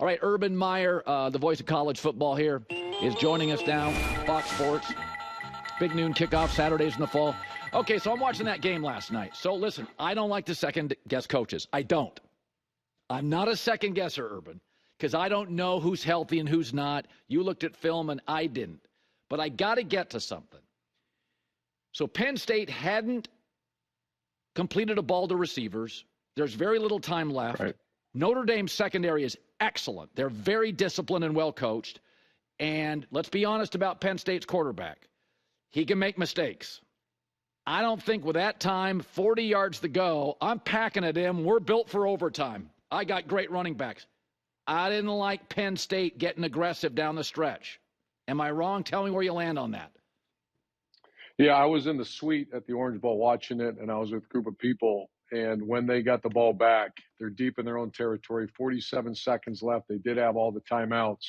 All right, Urban Meyer, the voice of college football here, is joining us now. Fox Sports. Big noon kickoff, Saturdays in the fall. Okay, so I'm watching that game last night. So listen, I don't like to second-guess coaches. I don't. I'm not a second-guesser, Urban, because I don't know who's healthy and who's not. You looked at film, and I didn't. But I got to get to something. So Penn State hadn't completed a ball to receivers. There's very little time left. Right. Notre Dame's secondary is excellent. They're very disciplined and well-coached. And let's be honest about Penn State's quarterback. He can make mistakes. I don't think with that time, 40 yards to go, I'm packing at him. We're built for overtime. I got great running backs. I didn't like Penn State getting aggressive down the stretch. Am I wrong? Tell me where you land on that. Yeah, I was in the suite at the Orange Bowl watching it, and I was with a group of people. And when they got the ball back, they're deep in their own territory, 47 seconds left. They did have all the timeouts,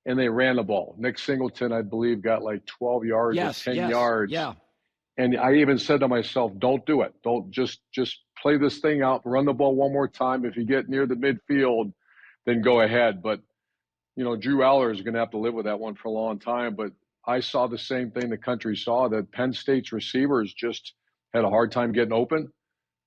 and they ran the ball. Nick Singleton, I believe, got like 12 yards or 10 yards. Yeah. And I even said to myself, don't do it. Don't just play this thing out, run the ball one more time. If you get near the midfield, then go ahead. But, you know, Drew Aller is going to have to live with that one for a long time. But I saw the same thing the country saw, that Penn State's receivers just had a hard time getting open.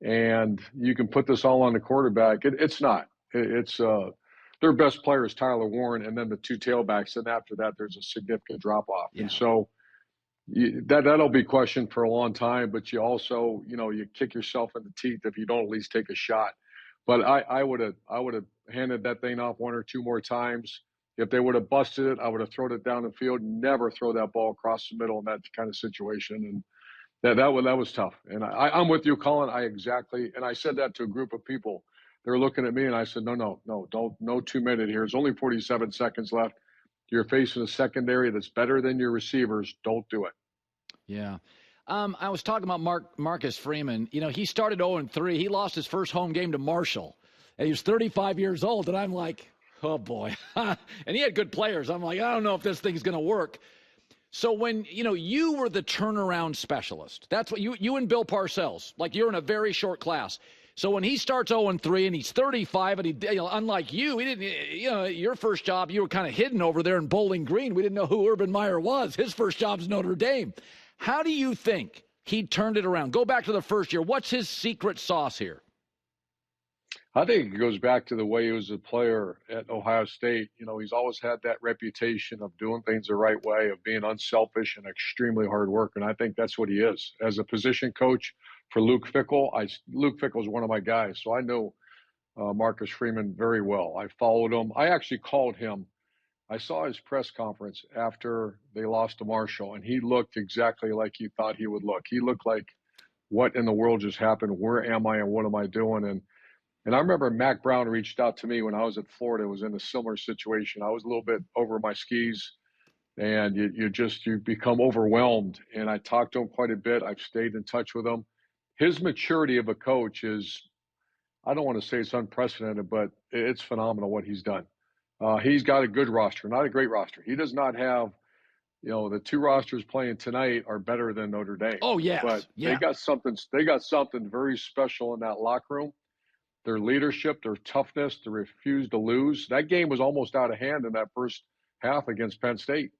And you can put this all on the quarterback. It's not. It's their best player is Tyler Warren, and then the two tailbacks. And after that, there's a significant drop-off. Yeah. And so that'll be questioned for a long time. But you also, you know, you kick yourself in the teeth if you don't at least take a shot. But I would have handed that thing off one or two more times. If they would have busted it, I would have thrown it down the field. Never throw that ball across the middle in that kind of situation. And that was tough. And I'm with you, Colin. And I said that to a group of people. They're looking at me, and I said, no, don't, no 2 minute here. There's only 47 seconds left. You're facing a secondary that's better than your receivers. Don't do it. Yeah. I was talking about Marcus Freeman. You know, he started 0-3. He lost his first home game to Marshall, and he was 35 years old. And I'm like, oh, boy. And he had good players. I'm like, I don't know if this thing's going to work. So when, you know, you were the turnaround specialist, that's what you and Bill Parcells, like you're in a very short class. So when he starts 0-3 and he's 35, and he, you know, unlike you, he didn't, you know, your first job, you were kind of hidden over there in Bowling Green. We didn't know who Urban Meyer was. His first job's Notre Dame. How do you think he turned it around? Go back to the first year. What's his secret sauce here? I think it goes back to the way he was a player at Ohio State. You know, he's always had that reputation of doing things the right way, of being unselfish and extremely hard worker. And I think that's what he is. As a position coach for Luke Fickell, Luke Fickell is one of my guys. So I know Marcus Freeman very well. I followed him. I actually called him. I saw his press conference after they lost to Marshall, and he looked exactly like he thought he would look. He looked like, what in the world just happened? Where am I and what am I doing? And I remember Mac Brown reached out to me when I was at Florida. It was in a similar situation. I was a little bit over my skis, and you become overwhelmed. And I talked to him quite a bit. I've stayed in touch with him. His maturity of a coach is, I don't want to say it's unprecedented, but it's phenomenal what he's done. He's got a good roster, not a great roster. He does not have, you know, the two rosters playing tonight are better than Notre Dame. Oh, yes. But yeah. They got something very special in that locker room. Their leadership, their toughness, the refuse to lose. That game was almost out of hand in that first half against Penn State.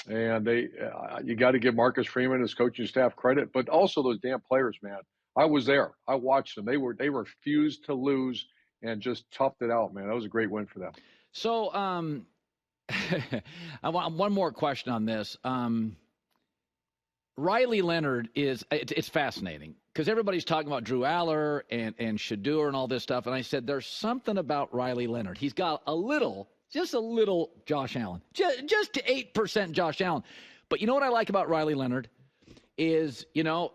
And you got to give Marcus Freeman and his coaching staff credit, but also those damn players, man. I was there. I watched them. They refused to lose and just toughed it out, man. That was a great win for them. So I want one more question on this. Riley Leonard it's fascinating because everybody's talking about Drew Aller and Shedeur and all this stuff. And I said, there's something about Riley Leonard. He's got just a little Josh Allen, just 8% Josh Allen. But you know what I like about Riley Leonard is, you know,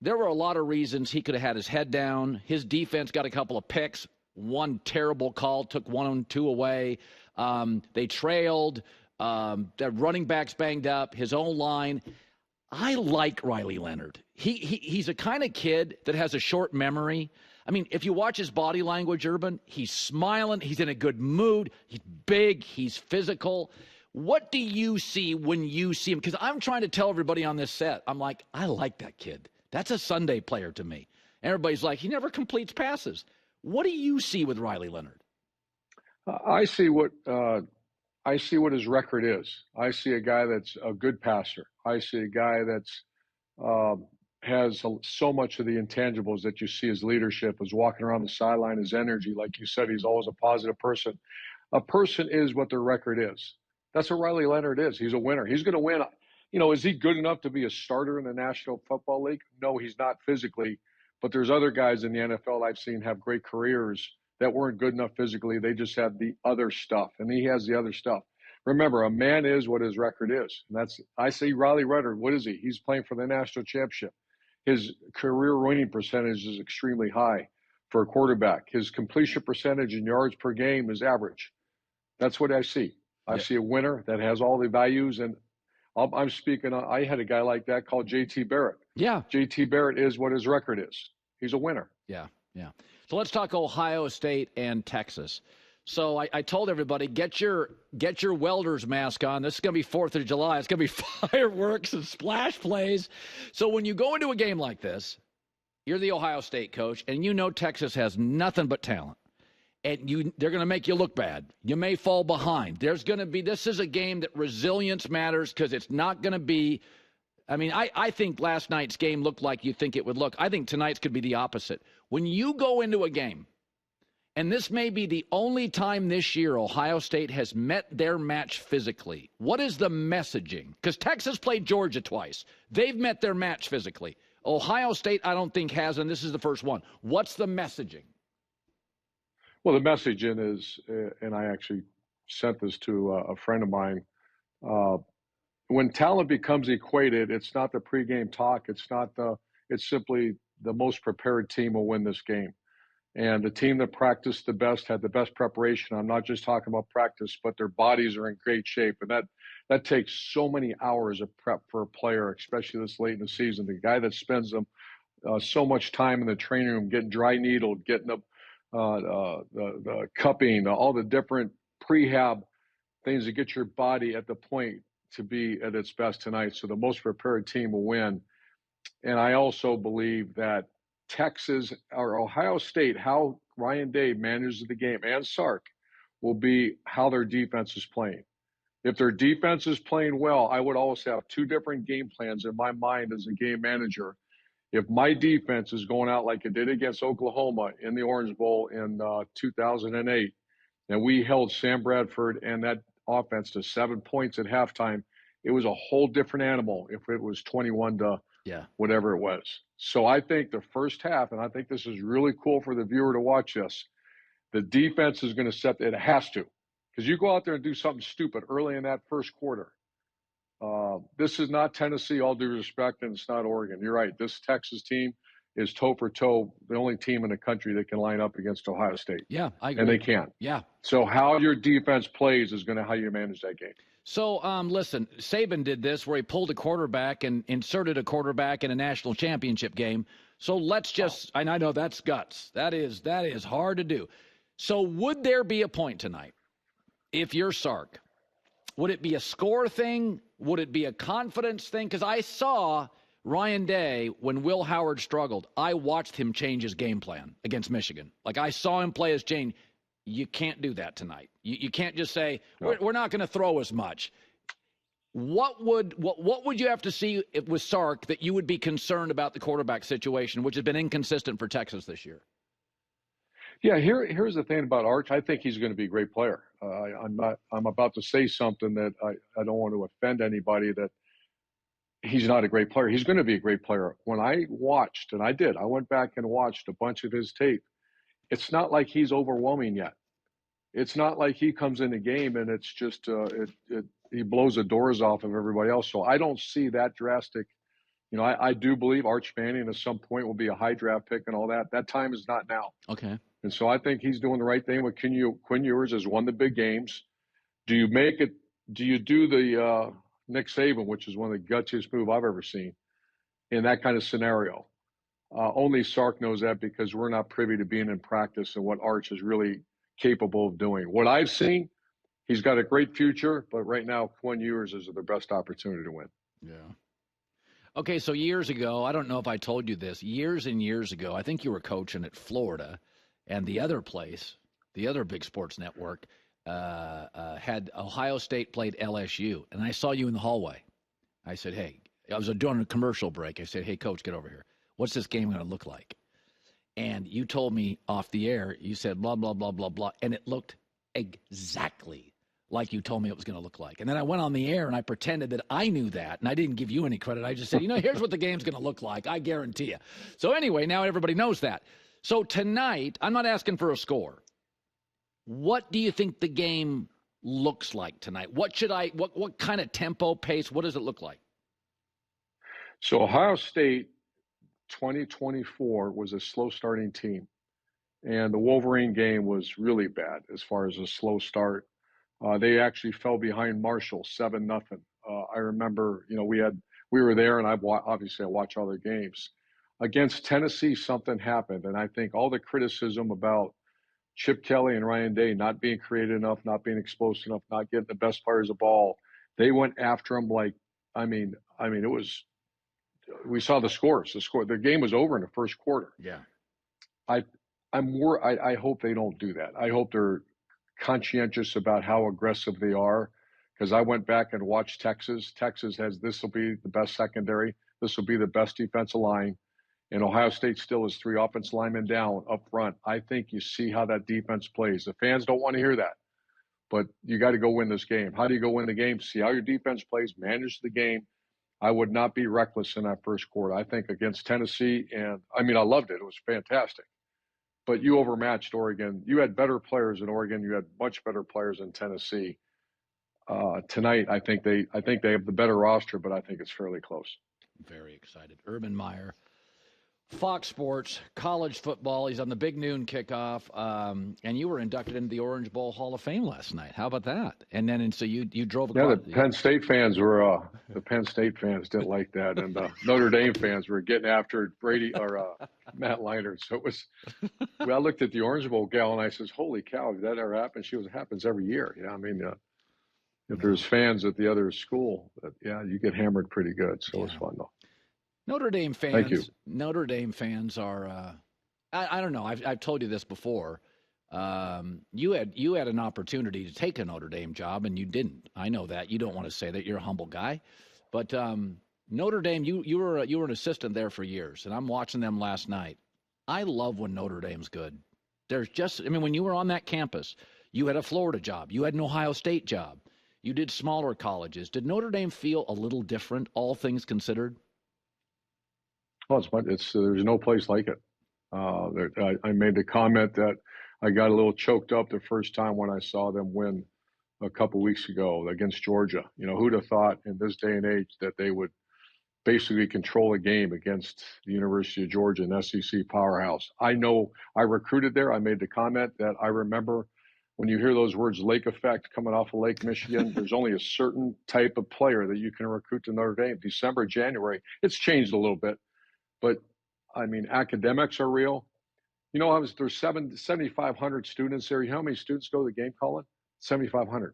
there were a lot of reasons he could have had his head down. His defense got a couple of picks, one terrible call, took 1-2 away. They trailed. Their running backs banged up, his own line. I like Riley Leonard. He's a kind of kid that has a short memory. I mean, if you watch his body language, Urban, he's smiling. He's in a good mood. He's big. He's physical. What do you see when you see him? Because I'm trying to tell everybody on this set, I'm like, I like that kid. That's a Sunday player to me. Everybody's like, he never completes passes. What do you see with Riley Leonard? I see what his record is. I see a guy that's a good passer. I see a guy that's has so much of the intangibles that you see, his leadership, his walking around the sideline, his energy. Like you said, he's always a positive person. A person is what their record is. That's what Riley Leonard is. He's a winner. He's going to win. Is he good enough to be a starter in the National Football League? No, he's not physically. But there's other guys in the NFL I've seen have great careers that weren't good enough physically. They just have the other stuff, and he has the other stuff. Remember, a man is what his record is. And I say Riley Leonard. What is he? He's playing for the national championship. His career winning percentage is extremely high for a quarterback. His completion percentage in yards per game is average. That's what I see. I see a winner that has all the values. And I'm speaking, I had a guy like that called J.T. Barrett. Yeah. J.T. Barrett is what his record is. He's a winner. Yeah. So let's talk Ohio State and Texas. So I told everybody, get your welder's mask on. This is going to be 4th of July. It's going to be fireworks and splash plays. So when you go into a game like this, you're the Ohio State coach, and you know Texas has nothing but talent. And they're going to make you look bad. You may fall behind. This is a game that resilience matters because it's not going to be – I think last night's game looked like you think it would look. I think tonight's could be the opposite. When you go into a game, and this may be the only time this year Ohio State has met their match physically, what is the messaging? Because Texas played Georgia twice. They've met their match physically. Ohio State, I don't think has, and this is the first one. What's the messaging? Well, the messaging is, and I actually sent this to a friend of mine, when talent becomes equated, it's not the pregame talk. It's simply the most prepared team will win this game. And the team that practiced the best had the best preparation. I'm not just talking about practice, but their bodies are in great shape. And that takes so many hours of prep for a player, especially this late in the season. The guy that spends so much time in the training room getting dry needled, getting the cupping, all the different prehab things to get your body at the point to be at its best tonight. So the most prepared team will win. And I also believe that Texas or Ohio State, how Ryan Day manages the game, and Sark, will be how their defense is playing. If their defense is playing well, I would always have two different game plans in my mind as a game manager. If my defense is going out like it did against Oklahoma in the Orange Bowl in 2008, and we held Sam Bradford and that offense to 7 points at halftime, it was a whole different animal if it was 21 to whatever it was. So I think the first half, and I think this is really cool for the viewer to watch this, the defense is going to set – it has to. Because you go out there and do something stupid early in that first quarter. This is not Tennessee, all due respect, and it's not Oregon. You're right. This Texas team is toe for toe, the only team in the country that can line up against Ohio State. Yeah, I agree. And they can. Yeah. So how your defense plays is going to how you manage that game. So, listen, Saban did this where he pulled a quarterback and inserted a quarterback in a national championship game. So let's just – and I know that's guts. That is hard to do. So would there be a point tonight, if you're Sark, would it be a score thing? Would it be a confidence thing? Because I saw Ryan Day, when Will Howard struggled, I watched him change his game plan against Michigan. Like, I saw him play his chain. You can't do that tonight. You can't just say, we're not going to throw as much. What would you have to see with Sark that you would be concerned about the quarterback situation, which has been inconsistent for Texas this year? Yeah, here's the thing about Arch. I think he's going to be a great player. I'm about to say something that I don't want to offend anybody, that he's not a great player. He's going to be a great player. When I watched, and I went back and watched a bunch of his tape. It's not like he's overwhelming yet. It's not like he comes in the game and it's just he blows the doors off of everybody else. So I don't see that drastic. I do believe Arch Manning at some point will be a high draft pick and all that. That time is not now. Okay. And so I think he's doing the right thing with Quinn Ewers has won the big games. Do you do the Nick Saban, which is one of the gutsiest moves I've ever seen in that kind of scenario? Only Sark knows that because we're not privy to being in practice and what Arch is really capable of doing. What I've seen, he's got a great future, but right now Quinn Ewers is the best opportunity to win. Yeah. Okay, so years ago, I don't know if I told you this, years and years ago, I think you were coaching at Florida, and the other place the other big sports network, had Ohio State played LSU, and I saw you in the hallway. I said, hey, I was doing a commercial break. I said, hey, Coach, get over here. What's this game going to look like? And you told me off the air, you said blah, blah, blah, blah, blah, and it looked exactly like you told me it was going to look like. And then I went on the air, and I pretended that I knew that, and I didn't give you any credit. I just said, here's what the game's going to look like. I guarantee you. So anyway, now everybody knows that. So tonight, I'm not asking for a score. What do you think the game looks like tonight? What kind of tempo, pace, what does it look like? So Ohio State 2024 was a slow starting team, and the Wolverine game was really bad as far as a slow start. They actually fell behind Marshall 7-0. I remember, we were there, and I watch all their games. Against Tennessee, something happened, and I think all the criticism about Chip Kelly and Ryan Day not being creative enough, not being explosive enough, not getting the best players the ball, they went after them like, it was. We saw the scores. The game was over in the first quarter. Yeah. I hope they don't do that. I hope they're conscientious about how aggressive they are, because I went back and watched Texas. Texas this will be the best secondary. This will be the best defensive line. And Ohio State still is 3 offensive linemen down up front. I think you see how that defense plays. The fans don't want to hear that, but you got to go win this game. How do you go win the game? See how your defense plays, manage the game. I would not be reckless in that first quarter. I think against Tennessee, and I loved it. It was fantastic. But you overmatched Oregon. You had better players in Oregon. You had much better players in Tennessee. Tonight, I think they have the better roster, but I think it's fairly close. Very excited. Urban Meyer, Fox Sports, college football. He's on the big noon kickoff, and you were inducted into the Orange Bowl Hall of Fame last night. How about that? And so you drove across. Yeah, the Penn State fans didn't like that, and Notre Dame fans were getting after Brady or Matt Leinart. So it was. I looked at the Orange Bowl gal and I says, "Holy cow, did that ever happen?" She goes, "It happens every year." If there's fans at the other school, you get hammered pretty good. So it was fun though. Notre Dame fans. Thank you. Notre Dame fans are. I don't know. I've told you this before. You had an opportunity to take a Notre Dame job and you didn't. I know that. You don't want to say that. You're a humble guy, but Notre Dame. You were an assistant there for years, and I'm watching them last night. I love when Notre Dame's good. There's just. When you were on that campus, you had a Florida job. You had an Ohio State job. You did smaller colleges. Did Notre Dame feel a little different, all things considered? Oh, there's no place like it. I made the comment that I got a little choked up the first time when I saw them win a couple weeks ago against Georgia. Who'd have thought in this day and age that they would basically control a game against the University of Georgia, an SEC powerhouse. I know I recruited there. I made the comment that I remember when you hear those words, lake effect, coming off of Lake Michigan, there's only a certain type of player that you can recruit to Notre Dame. December, January, it's changed a little bit. But, academics are real. There's 7,500 students there. You know how many students go to the game, Colin? 7,500.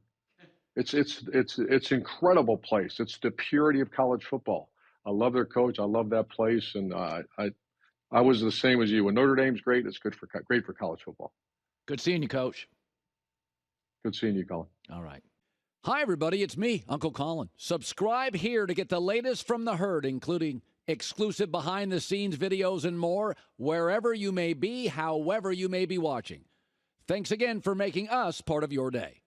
It's incredible place. It's the purity of college football. I love their coach. I love that place. And I was the same as you. When Notre Dame's great, it's great for college football. Good seeing you, Coach. Good seeing you, Colin. All right. Hi, everybody. It's me, Uncle Colin. Subscribe here to get the latest from the herd, including exclusive behind-the-scenes videos and more, wherever you may be, however you may be watching. Thanks again for making us part of your day.